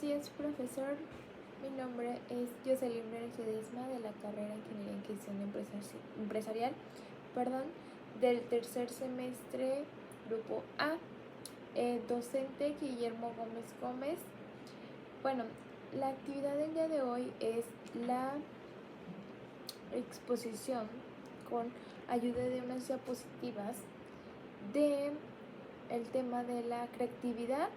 días, profesor. Mi nombre es Jocelyn Ledesma, de la carrera Ingeniería en Gestión Empresarial, del tercer semestre, Grupo A. Docente Guillermo Gómez. Bueno, la actividad del día de hoy es la exposición con ayuda de unas diapositivas de el tema de la creatividad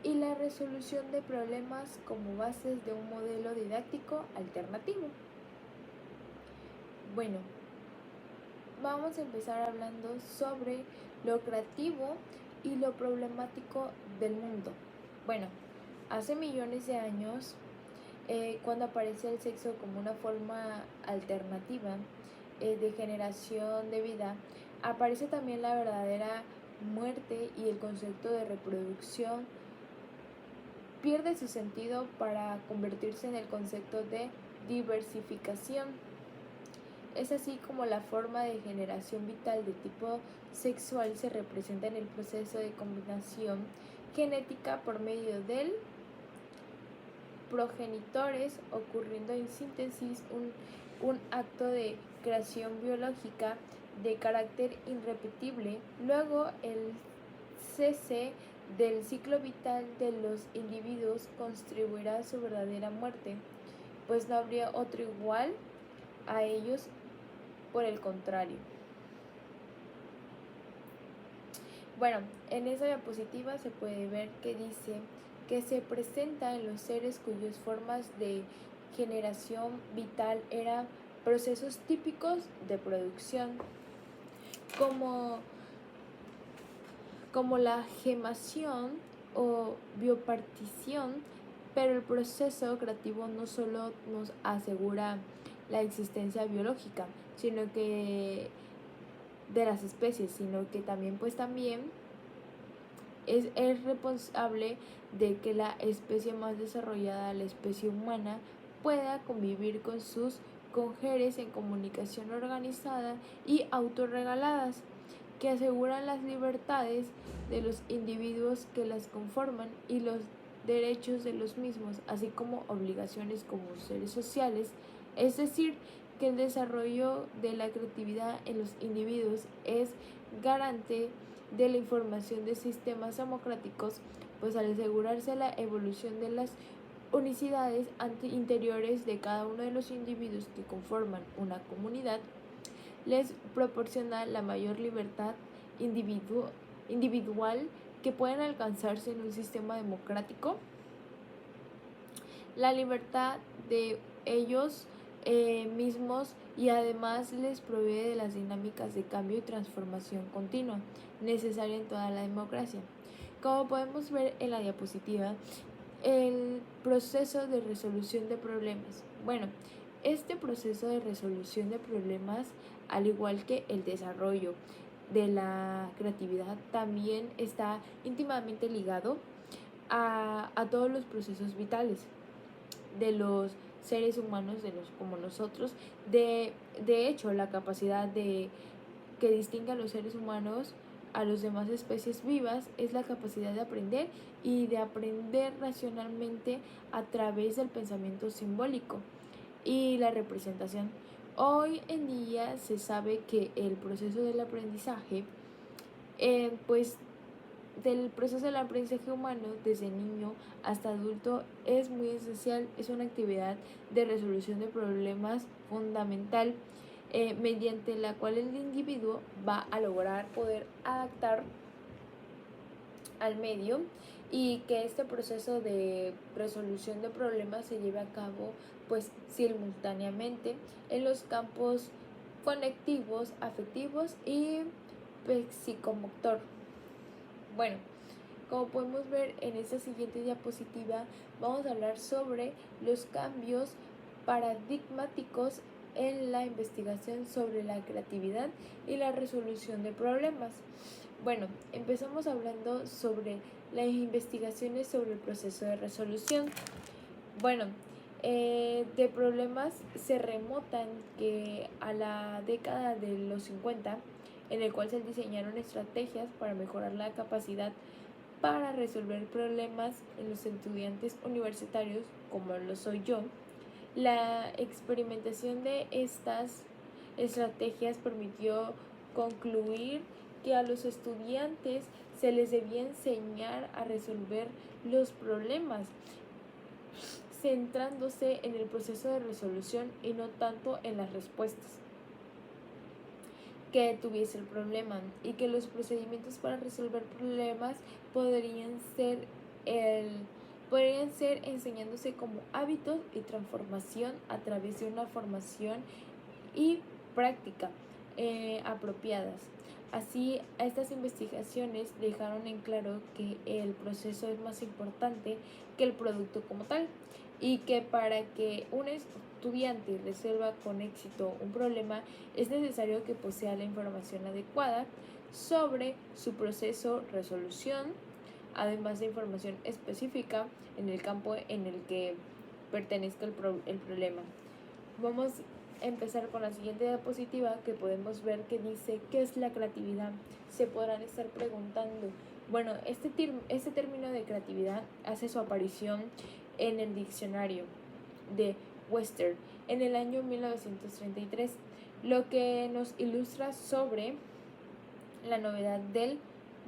y la resolución de problemas como bases de un modelo didáctico alternativo. Bueno, vamos a empezar hablando sobre lo creativo y lo problemático del mundo. Bueno, hace millones de años, cuando aparece el sexo como una forma alternativa de generación de vida, aparece también la verdadera muerte, y el concepto de reproducción pierde su sentido para convertirse en el concepto de diversificación. Es así como la forma de generación vital de tipo sexual se representa en el proceso de combinación genética por medio del progenitores, ocurriendo en síntesis un acto de creación biológica de carácter irrepetible. Luego, el cese del ciclo vital de los individuos contribuirá a su verdadera muerte, pues no habría otro igual a ellos, por el contrario. Bueno, en esa diapositiva se puede ver que dice que se presenta en los seres cuyas formas de generación vital eran procesos típicos de producción, como la gemación o biopartición, pero el proceso creativo no solo nos asegura la existencia biológica, sino que de las especies, sino que también es responsable de que la especie más desarrollada, la especie humana, pueda convivir con sus congéneres en comunicación organizada y autorregaladas, que aseguran las libertades de los individuos que las conforman y los derechos de los mismos, así como obligaciones como seres sociales. Es decir, que el desarrollo de la creatividad en los individuos es garante de la información de sistemas democráticos, pues al asegurarse la evolución de las unicidades interiores de cada uno de los individuos que conforman una comunidad, les proporciona la mayor libertad individual que pueden alcanzarse en un sistema democrático, la libertad de ellos mismos, y además les provee de las dinámicas de cambio y transformación continua necesaria en toda la democracia. Como podemos ver en la diapositiva, el proceso de resolución de problemas. Bueno, este proceso de resolución de problemas, al igual que el desarrollo de la creatividad, también está íntimamente ligado a todos los procesos vitales de los seres humanos, como nosotros. De hecho, la capacidad que distingue a los seres humanos a las demás especies vivas es la capacidad de aprender, y de aprender racionalmente a través del pensamiento simbólico y la representación. Hoy en día se sabe que el proceso del aprendizaje, del proceso del aprendizaje humano desde niño hasta adulto, es muy esencial. Es una actividad de resolución de problemas fundamental, mediante la cual el individuo va a lograr poder adaptar al medio, y que este proceso de resolución de problemas se lleve a cabo simultáneamente en los campos conectivos, afectivos y psicomotor. Bueno, como podemos ver en esta siguiente diapositiva, vamos a hablar sobre los cambios paradigmáticos en la investigación sobre la creatividad y la resolución de problemas. Bueno, empezamos hablando sobre las investigaciones sobre el proceso de resolución. Bueno, de problemas se remontan que a la década de los 50, en el cual se diseñaron estrategias para mejorar la capacidad para resolver problemas en los estudiantes universitarios, como lo soy yo. La experimentación de estas estrategias permitió concluir que a los estudiantes se les debía enseñar a resolver los problemas, centrándose en el proceso de resolución y no tanto en las respuestas que tuviese el problema, y que los procedimientos para resolver problemas podrían ser enseñándose como hábitos y transformación a través de una formación y práctica apropiadas. Así, estas investigaciones dejaron en claro que el proceso es más importante que el producto como tal, y que para que un estudiante resuelva con éxito un problema es necesario que posea la información adecuada sobre su proceso de resolución, además de información específica en el campo en el que pertenezca el problema. Vamos a empezar con la siguiente diapositiva, que podemos ver que dice ¿qué es la creatividad? Se podrán estar preguntando. Bueno, este término de creatividad hace su aparición en el diccionario de Webster en el año 1933, lo que nos ilustra sobre la novedad del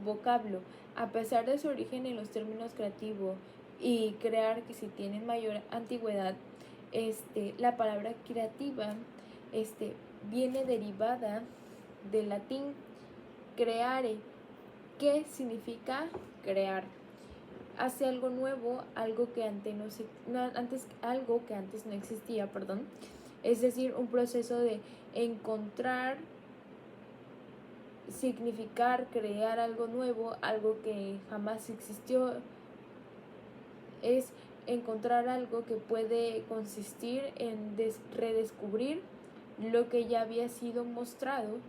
vocablo. A pesar de su origen en los términos creativo y crear, que si tienen mayor antigüedad, la palabra creativa viene derivada del latín creare, que significa crear. Hace algo nuevo, algo que antes no existía, es decir, un proceso de encontrar, significar, crear algo nuevo, algo que jamás existió. Es encontrar algo que puede consistir en redescubrir lo que ya había sido mostrado,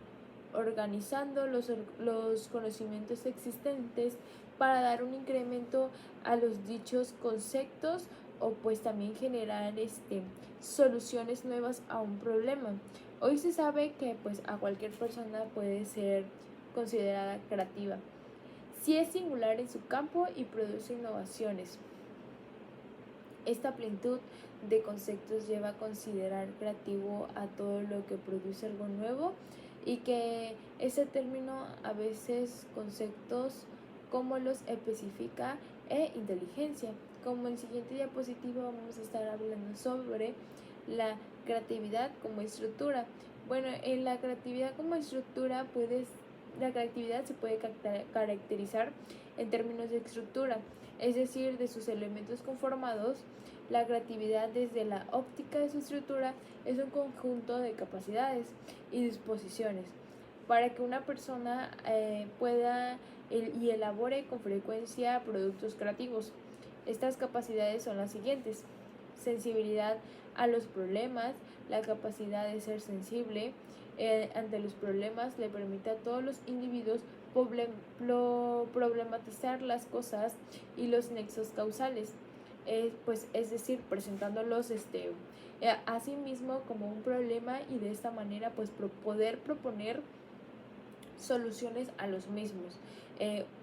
organizando los conocimientos existentes para dar un incremento a los dichos conceptos, o pues también generar soluciones nuevas a un problema. Hoy se sabe que pues a cualquier persona puede ser considerada creativa si es singular en su campo y produce innovaciones. Esta plenitud de conceptos lleva a considerar creativo a todo lo que produce algo nuevo, y que ese término a veces conceptos como los especifica inteligencia. Como en la siguiente diapositiva vamos a estar hablando sobre la creatividad como estructura. Bueno, en la creatividad como estructura la creatividad se puede caracterizar en términos de estructura, es decir, de sus elementos conformados. La creatividad, desde la óptica de su estructura, es un conjunto de capacidades y disposiciones para que una persona pueda y elabore con frecuencia productos creativos. Estas capacidades son las siguientes: sensibilidad a los problemas. La capacidad de ser sensible ante los problemas le permite a todos los individuos problematizar las cosas y los nexos causales, es decir, presentándolos a sí mismo como un problema, y de esta manera pues poder proponer soluciones a los mismos.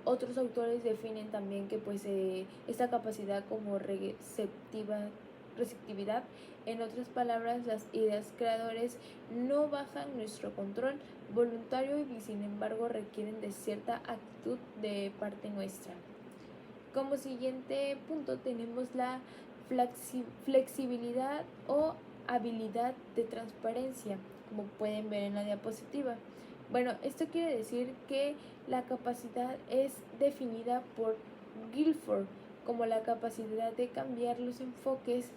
Otros autores definen también que pues esta capacidad como receptividad. En otras palabras, las ideas creadores no bajan nuestro control voluntario y sin embargo requieren de cierta actitud de parte nuestra. Como siguiente punto tenemos la flexibilidad o habilidad de transparencia, como pueden ver en la diapositiva. Bueno, esto quiere decir que la capacidad es definida por Guilford como la capacidad de cambiar los enfoques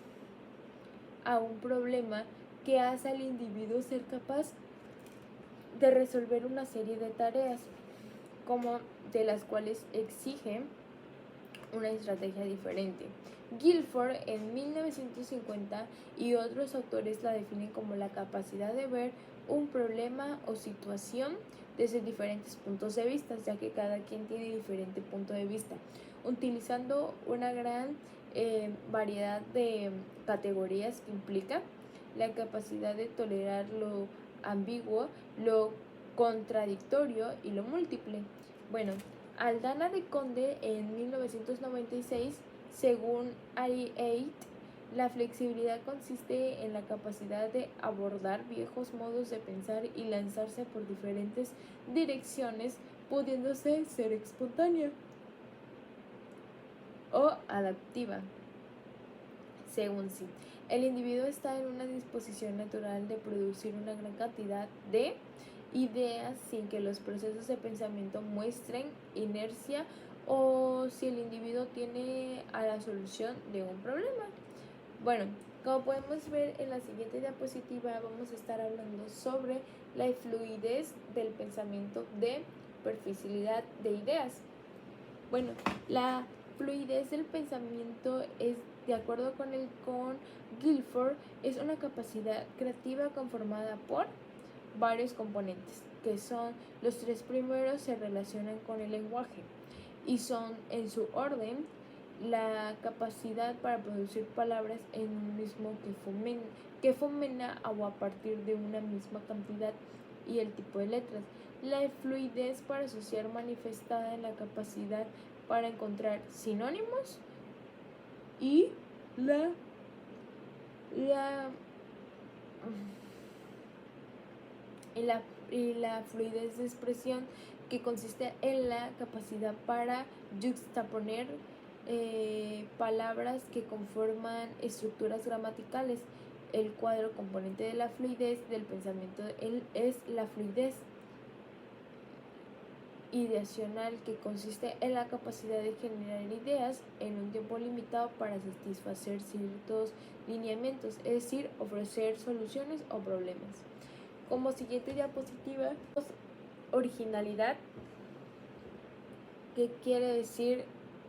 a un problema que hace al individuo ser capaz de resolver una serie de tareas, como de las cuales exige una estrategia diferente. Guilford en 1950 y otros autores la definen como la capacidad de ver un problema o situación desde diferentes puntos de vista, ya que cada quien tiene diferente punto de vista, utilizando una gran variedad de categorías que implica la capacidad de tolerar lo ambiguo, lo contradictorio y lo múltiple. Bueno, Aldana de Conde en 1996, según I8, la flexibilidad consiste en la capacidad de abordar viejos modos de pensar y lanzarse por diferentes direcciones, pudiéndose ser espontánea o adaptiva. Según sí, el individuo está en una disposición natural de producir una gran cantidad de ideas sin que los procesos de pensamiento muestren inercia o si el individuo tiene a la solución de un problema. Bueno, como podemos ver en la siguiente diapositiva, vamos a estar hablando sobre la fluidez del pensamiento de superficialidad de ideas. Bueno, la fluidez del pensamiento es, de acuerdo con Guilford, es una capacidad creativa conformada por varios componentes, que son los tres primeros se relacionan con el lenguaje y son en su orden la capacidad para producir palabras en un mismo que fomenta o a partir de una misma cantidad y el tipo de letras. La fluidez para asociar manifestada en la capacidad para encontrar sinónimos y la fluidez de expresión, que consiste en la capacidad para juxtaponer palabras que conforman estructuras gramaticales. El cuadro componente de la fluidez del pensamiento es la fluidez ideacional, que consiste en la capacidad de generar ideas en un tiempo limitado para satisfacer ciertos lineamientos, es decir, ofrecer soluciones o problemas. Como siguiente diapositiva, originalidad. ¿Qué quiere decir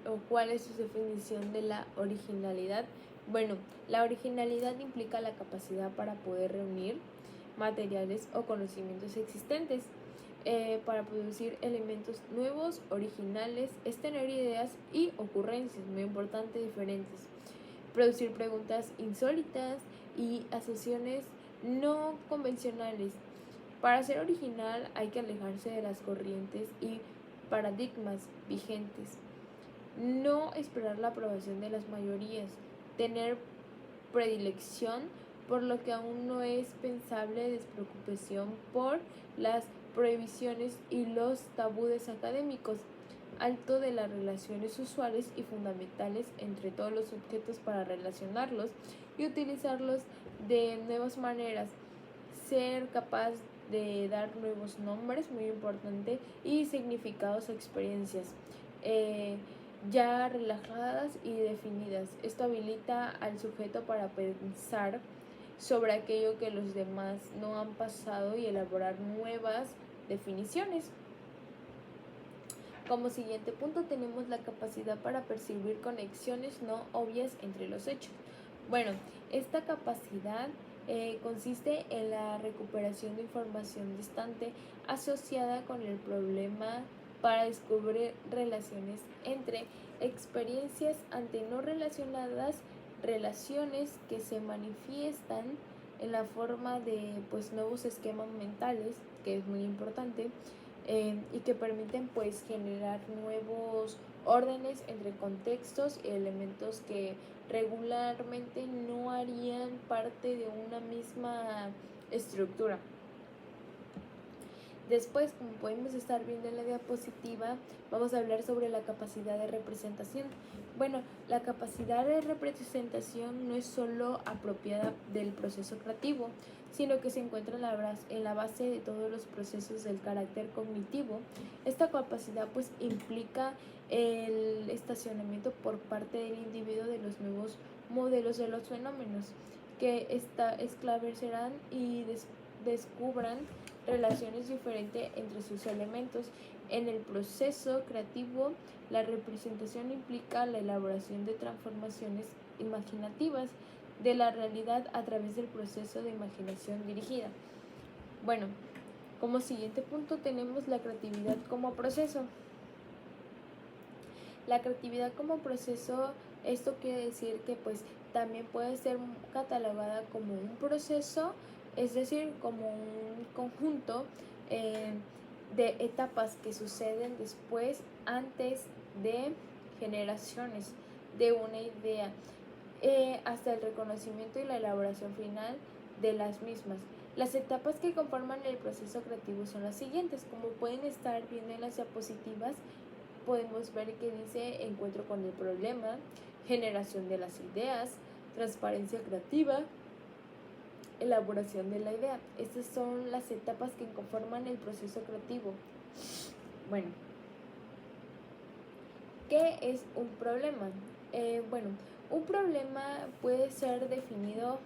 o cuál es su definición de la originalidad? Bueno, la originalidad implica la capacidad para poder reunir materiales o conocimientos existentes para producir elementos nuevos, originales, es tener ideas y ocurrencias, muy importante, diferentes. Producir preguntas insólitas y asociaciones no convencionales. Para ser original hay que alejarse de las corrientes y paradigmas vigentes. No esperar la aprobación de las mayorías. Tener predilección por lo que aún no es pensable, despreocupación por las prohibiciones y los tabúes académicos. Alto de las relaciones usuales y fundamentales entre todos los objetos para relacionarlos y utilizarlos de nuevas maneras. Ser capaz de dar nuevos nombres, muy importante, y significados a experiencias ya relajadas y definidas. Esto habilita al sujeto para pensar sobre aquello que los demás no han pasado y elaborar nuevas definiciones. Como siguiente punto tenemos la capacidad para percibir conexiones no obvias entre los hechos. Bueno, esta capacidad consiste en la recuperación de información distante asociada con el problema para descubrir relaciones entre experiencias ante no relacionadas, relaciones que se manifiestan en la forma de nuevos esquemas mentales, que es muy importante, y que permiten generar nuevos órdenes entre contextos y elementos que regularmente no harían parte de una misma estructura. Después, como podemos estar viendo en la diapositiva, vamos a hablar sobre la capacidad de representación. Bueno, la capacidad de representación no es solo apropiada del proceso creativo, sino que se encuentra en la base de todos los procesos del carácter cognitivo. Esta capacidad implica el estacionamiento por parte del individuo de los nuevos modelos de los fenómenos que esclarecerán y descubran relaciones diferentes entre sus elementos. En el proceso creativo, la representación implica la elaboración de transformaciones imaginativas de la realidad a través del proceso de imaginación dirigida. Bueno, como siguiente punto tenemos la creatividad como proceso. La creatividad como proceso, esto quiere decir que también puede ser catalogada como un proceso, es decir, como un conjunto de etapas que suceden después, antes de generaciones de una idea, hasta el reconocimiento y la elaboración final de las mismas. Las etapas que conforman el proceso creativo son las siguientes. Como pueden estar viendo en las diapositivas, podemos ver que dice encuentro con el problema, generación de las ideas, transparencia creativa, elaboración de la idea. Estas son las etapas que conforman el proceso creativo. Bueno, ¿qué es un problema? Un problema puede ser definido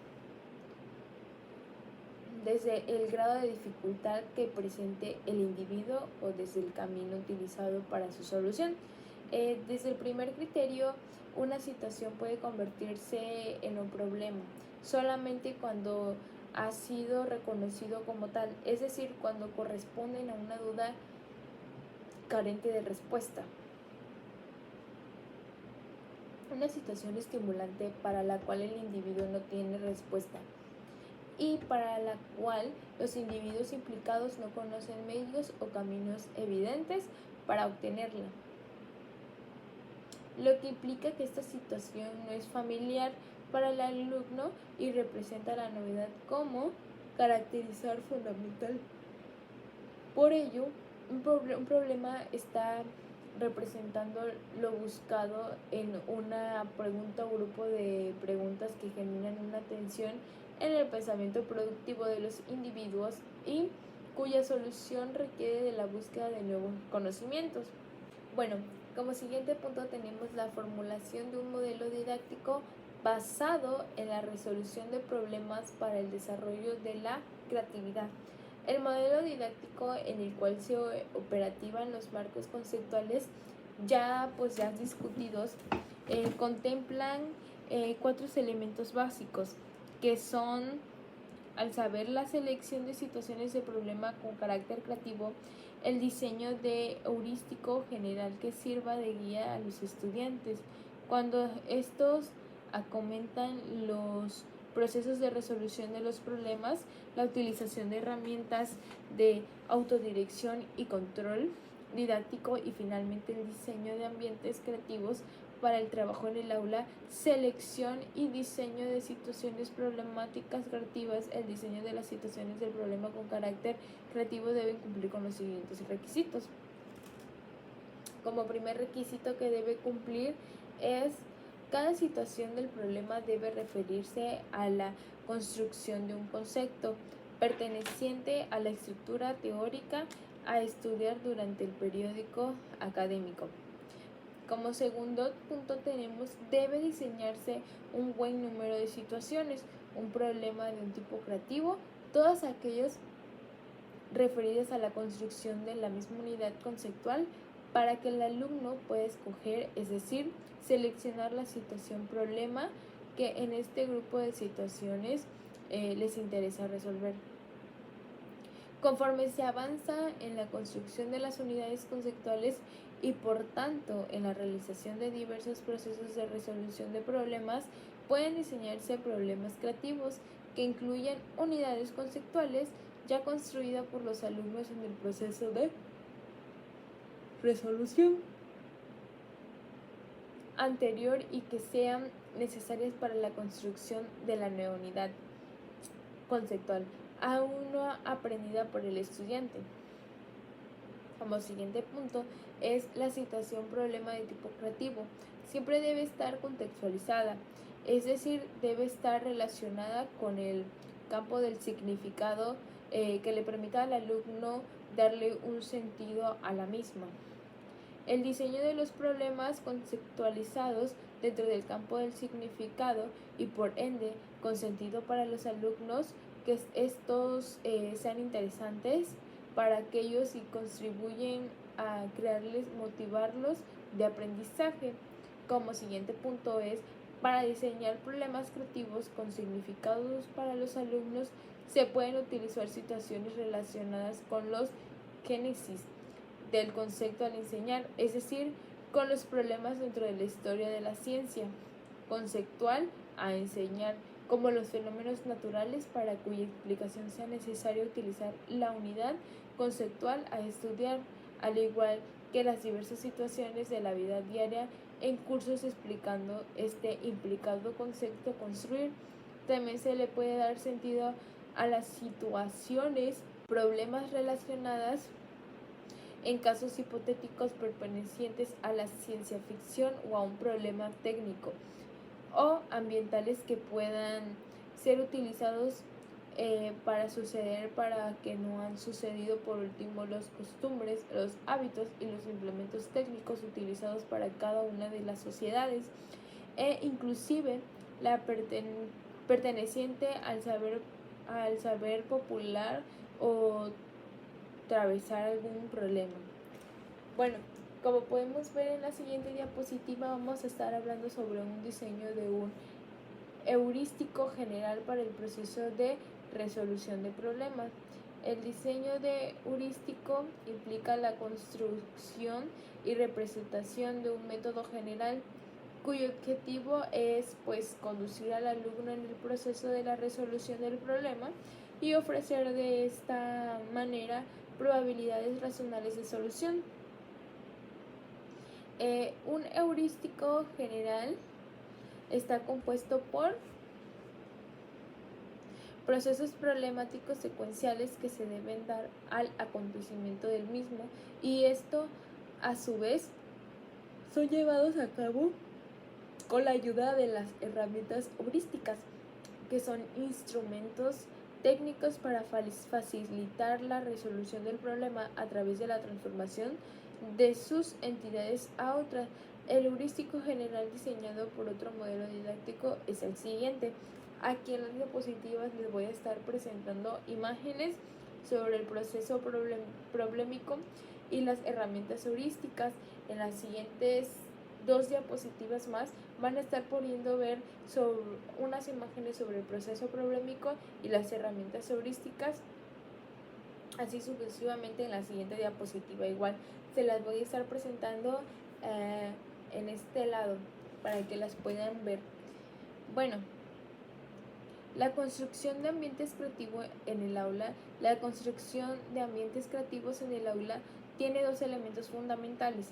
desde el grado de dificultad que presente el individuo o desde el camino utilizado para su solución. Desde el primer criterio, una situación puede convertirse en un problema solamente cuando ha sido reconocido como tal, es decir, cuando corresponden a una duda carente de respuesta. Una situación estimulante para la cual el individuo no tiene respuesta y para la cual los individuos implicados no conocen medios o caminos evidentes para obtenerla. Lo que implica que esta situación no es familiar para el alumno y representa la novedad como caracterizar fundamental. Por ello, un problema está representando lo buscado en una pregunta o grupo de preguntas que generan una tensión en el pensamiento productivo de los individuos y cuya solución requiere de la búsqueda de nuevos conocimientos. Bueno, como siguiente punto tenemos la formulación de un modelo didáctico basado en la resolución de problemas para el desarrollo de la creatividad. El modelo didáctico en el cual se operativan los marcos conceptuales ya discutidos contemplan 4 elementos básicos que son, al saber, la selección de situaciones de problema con carácter creativo, el diseño de heurístico general que sirva de guía a los estudiantes cuando estos acometan los procesos de resolución de los problemas, la utilización de herramientas de autodirección y control didáctico y finalmente el diseño de ambientes creativos para el trabajo en el aula, selección y diseño de situaciones problemáticas creativas. El diseño de las situaciones del problema con carácter creativo deben cumplir con los siguientes requisitos. Como primer requisito que debe cumplir es: cada situación del problema debe referirse a la construcción de un concepto perteneciente a la estructura teórica a estudiar durante el periódico académico. Como segundo punto tenemos: debe diseñarse un buen número de situaciones, un problema de un tipo creativo, todas aquellas referidas a la construcción de la misma unidad conceptual para que el alumno pueda escoger, es decir, seleccionar la situación problema que en este grupo de situaciones les interesa resolver. Conforme se avanza en la construcción de las unidades conceptuales y por tanto en la realización de diversos procesos de resolución de problemas, pueden diseñarse problemas creativos que incluyen unidades conceptuales ya construidas por los alumnos en el proceso de resolución anterior y que sean necesarias para la construcción de la nueva unidad conceptual, aún no aprendida por el estudiante. Como siguiente punto es la situación problema de tipo creativo. Siempre debe estar contextualizada, es decir, debe estar relacionada con el campo del significado que le permita al alumno darle un sentido a la misma. El diseño de los problemas conceptualizados dentro del campo del significado y por ende con sentido para los alumnos, que estos sean interesantes para aquellos y contribuyen a crearles, motivarlos de aprendizaje. Como siguiente punto es: para diseñar problemas creativos con significados para los alumnos se pueden utilizar situaciones relacionadas con los génesis del concepto al enseñar, es decir, con los problemas dentro de la historia de la ciencia conceptual a enseñar, como los fenómenos naturales para cuya explicación sea necesario utilizar la unidad conceptual a estudiar, al igual que las diversas situaciones de la vida diaria en cursos explicando este implicado concepto construir. También se le puede dar sentido a las situaciones, problemas relacionadas en casos hipotéticos pertenecientes a la ciencia ficción o a un problema técnico o ambientales que puedan ser utilizados para suceder para que no han sucedido. Por último, los costumbres, los hábitos y los implementos técnicos utilizados para cada una de las sociedades e inclusive la perteneciente al saber popular o atravesar algún problema. Bueno, como podemos ver en la siguiente diapositiva, vamos a estar hablando sobre un diseño de un heurístico general para el proceso de resolución de problemas. El diseño de heurístico implica la construcción y representación de un método general cuyo objetivo es conducir al alumno en el proceso de la resolución del problema y ofrecer de esta manera probabilidades razonables de solución. Un heurístico general está compuesto por procesos problemáticos secuenciales que se deben dar al acontecimiento del mismo, y esto a su vez son llevados a cabo con la ayuda de las herramientas heurísticas, que son instrumentos técnicos para facilitar la resolución del problema a través de la transformación de sus entidades a otras. El heurístico general diseñado por otro modelo didáctico es el siguiente. Aquí en las diapositivas les voy a estar presentando imágenes sobre el proceso problemático y las herramientas heurísticas. En las siguientes 2 diapositivas más van a estar pudiendo ver sobre unas imágenes sobre el proceso problemático y las herramientas heurísticas, así sucesivamente. En la siguiente diapositiva igual se las voy a estar presentando en este lado para que las puedan ver. Bueno, la construcción de ambientes creativos en el aula. La construcción de ambientes creativos en el aula tiene 2 elementos fundamentales: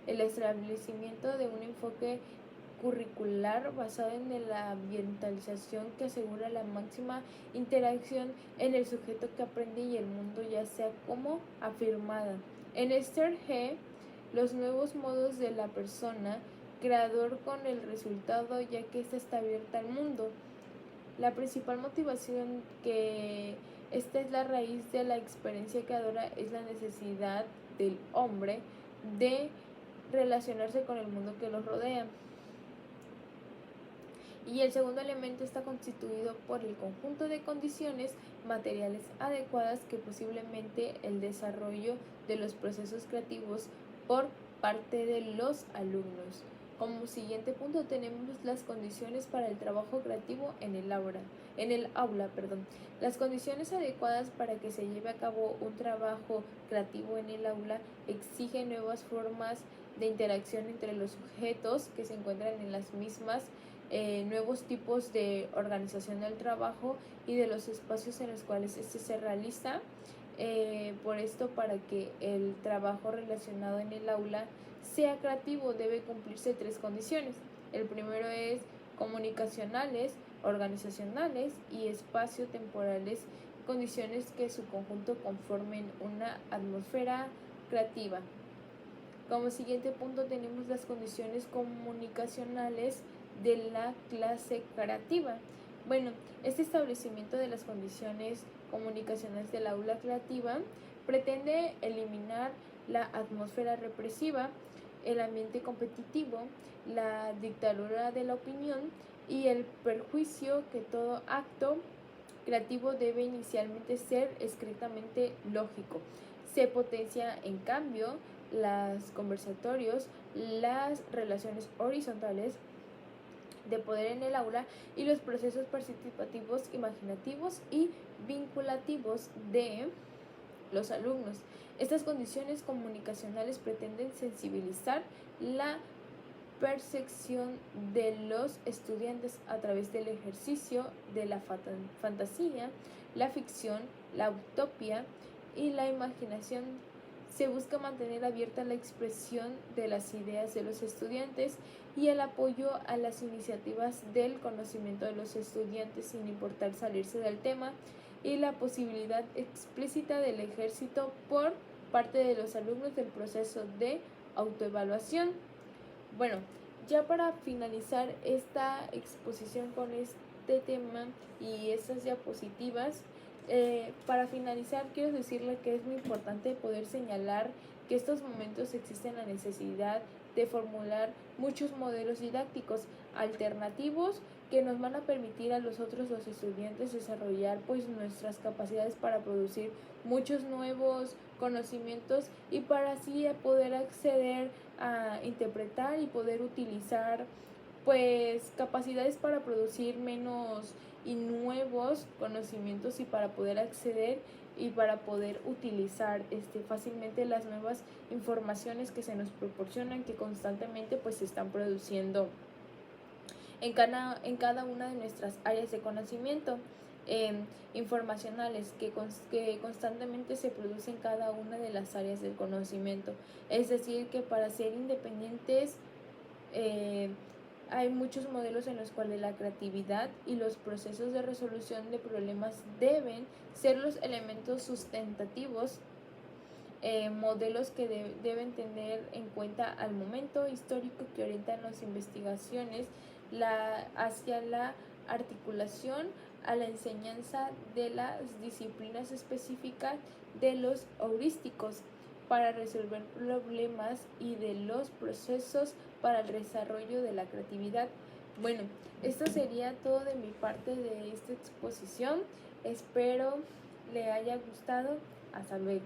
el establecimiento de un enfoque curricular basado en la ambientalización que asegura la máxima interacción en el sujeto que aprende y el mundo, ya sea como afirmada. En Esther G., los nuevos modos de la persona creador con el resultado, ya que ésta está abierta al mundo. La principal motivación que esta es la raíz de la experiencia creadora es la necesidad del hombre de relacionarse con el mundo que los rodea. Y el segundo elemento está constituido por el conjunto de condiciones materiales adecuadas que posiblemente el desarrollo de los procesos creativos por parte de los alumnos. Como siguiente punto tenemos las condiciones para el trabajo creativo en el aula. Las condiciones adecuadas para que se lleve a cabo un trabajo creativo en el aula exigen nuevas formas de interacción entre los sujetos que se encuentran en las mismas, nuevos tipos de organización del trabajo y de los espacios en los cuales este se realiza. Por esto, para que el trabajo relacionado en el aula sea creativo, debe cumplirse 3 condiciones. El primero es comunicacionales, organizacionales y espacio-temporales, condiciones que en su conjunto conformen una atmósfera creativa. Como siguiente punto tenemos las condiciones comunicacionales de la clase creativa. Bueno, este establecimiento de las condiciones comunicacionales del aula creativa pretende eliminar la atmósfera represiva, el ambiente competitivo, la dictadura de la opinión y el perjuicio que todo acto creativo debe inicialmente ser estrictamente lógico. Se potencia, en cambio, los conversatorios, las relaciones horizontales de poder en el aula y los procesos participativos, imaginativos y vinculativos de los alumnos. Estas condiciones comunicacionales pretenden sensibilizar la percepción de los estudiantes a través del ejercicio de la fantasía, la ficción, la utopía y la imaginación. Se busca mantener abierta la expresión de las ideas de los estudiantes y el apoyo a las iniciativas del conocimiento de los estudiantes sin importar salirse del tema, y la posibilidad explícita del ejercicio por parte de los alumnos del proceso de autoevaluación. Bueno, ya para finalizar esta exposición con este tema y estas diapositivas, para finalizar quiero decirle que es muy importante poder señalar que estos momentos existen la necesidad de formular muchos modelos didácticos alternativos que nos van a permitir a los estudiantes desarrollar pues nuestras capacidades para producir muchos nuevos conocimientos y para así poder acceder a interpretar y poder utilizar pues capacidades para producir menos y nuevos conocimientos y para poder acceder y para poder utilizar fácilmente las nuevas informaciones que se nos proporcionan, que constantemente pues se están produciendo en cada una de nuestras áreas de conocimiento informacionales que constantemente se producen en cada una de las áreas del conocimiento. Es decir, que para ser independientes hay muchos modelos en los cuales la creatividad y los procesos de resolución de problemas deben ser los elementos sustentativos, modelos que deben tener en cuenta al momento histórico que orientan las investigaciones hacia la articulación a la enseñanza de las disciplinas específicas de los heurísticos para resolver problemas y de los procesos para el desarrollo de la creatividad. Bueno, esto sería todo de mi parte de esta exposición. Espero le haya gustado. Hasta luego.